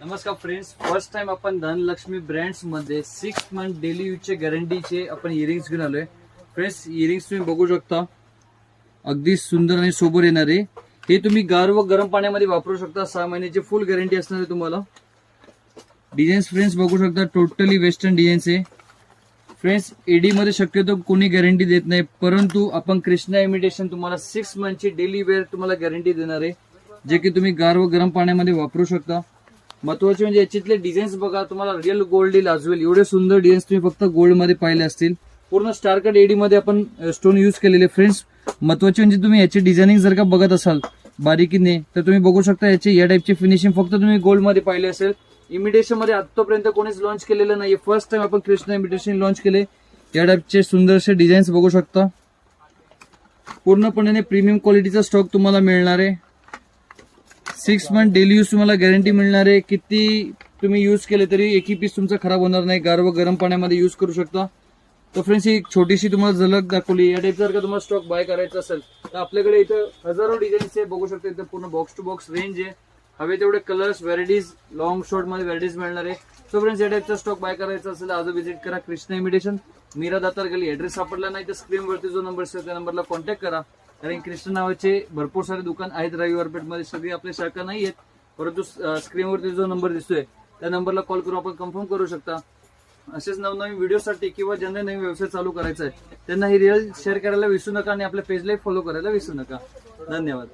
नमस्कार friends, first time आपण Dhanlaxmi brands मध्ये 6 मंथ डेली यूजचे गॅरंटीचे आपण इयरिंग्स घेऊन आलोय. फ्रेंड्स, इयरिंग्स तुम्ही बघू शकता, अगदी सुंदर आणि सोबर येणारे. हे तुम्ही गार व गरम पाण्यामध्ये वापरू शकता. 6 महिन्याची फुल गॅरंटी असणार आहे तुम्हाला. डिझाईन्स फ्रेंड्स बघू शकता, टोटली वेस्टर्न डिझाईन्स आहे. फ्रेंड्स, एडी मध्ये शक्यतो कोणी गॅरंटी देत नाही, परंतु आपण कृष्णा इमिटेशन तुम्हाला 6 मंथची डेली वेअर तुम्हाला गॅरंटी देणार आहे, जे की तुम्ही गार व गरम पाण्यामध्ये वापरू शकता. महत्वाचे म्हणजे याच्यातले डिझाईन्स बघा, तुम्हाला रिअल गोल्ड लाजवेल एवढे सुंदर डिझाईन्स तुम्ही फक्त गोल्ड मध्ये पाहिले असतील. पूर्ण स्टार कट एडी मध्ये आपण स्टोन यूज केलेले. फ्रेंड्स, महत्वाचे म्हणजे तुम्ही याची डिझायनिंग जर का बघत असाल बारीकीने, तर तुम्ही बघू शकता याची या टाईपची फिनिशिंग फक्त तुम्ही गोल्ड मध्ये पाहिले असेल. इमिटेशन मध्ये आतापर्यंत कोणीच लॉन्च केलेलं नाही, फर्स्ट टाइम आपण कृष्णा इमिटेशन लॉन्च केले. या टाईपचे सुंदरसे डिझाईन्स बघू शकता. पूर्णपणे प्रीमियम क्वालिटीचा स्टॉक तुम्हाला मिळणार आहे. 6 मंथ डेली यूज तुम्हाला गॅरंटी मिळणार आहे. किती तुम्ही यूज केले तरी एकही पीस तुमचा खराब होणार नाही. गार व गरम पाण्यामध्ये यूज करू शकता. तर फ्रेंड्स, ही छोटीशी तुम्हाला झलक दाखवली. या टाईप जर का तुम्हाला स्टॉक बाय करायचा असेल तर आपल्याकडे इथं हजारो डिझाईन्स आहे. बघू शकता, इथं पूर्ण बॉक्स टू बॉक्स रेंज आहे. हवे तेवढे कलर्स, व्हरायटीज, लॉंग शॉर्ट मध्ये व्हरायटीज मिळणार आहे. सो फ्रेंड्स, या टाईपचा स्टॉक बाय करायचा असेल आज व्हिजिट करा कृष्णा इमिटेशन, मीरा दातार गली. ऍड्रेस सापडला नाही तर स्क्रीनवरती जो नंबर असेल त्या नंबरला कॉन्टॅक्ट करा. कारण कृष्णा नावाचे भरपूर सारे दुकान आहेत रविवारपेठ मध्ये. सगळी आपल्या शाखा नाही आहेत, परंतु स्क्रीनवरती जो नंबर दिसतोय त्या नंबरला कॉल करून आपण कन्फर्म करू शकता. असेच नवनवीन व्हिडिओसाठी किंवा ज्यांना नवीन व्यवसाय चालू करायचा आहे त्यांना ही रील शेअर करायला विसरू नका आणि आपल्या पेजला फॉलो करायला विसरू नका. धन्यवाद.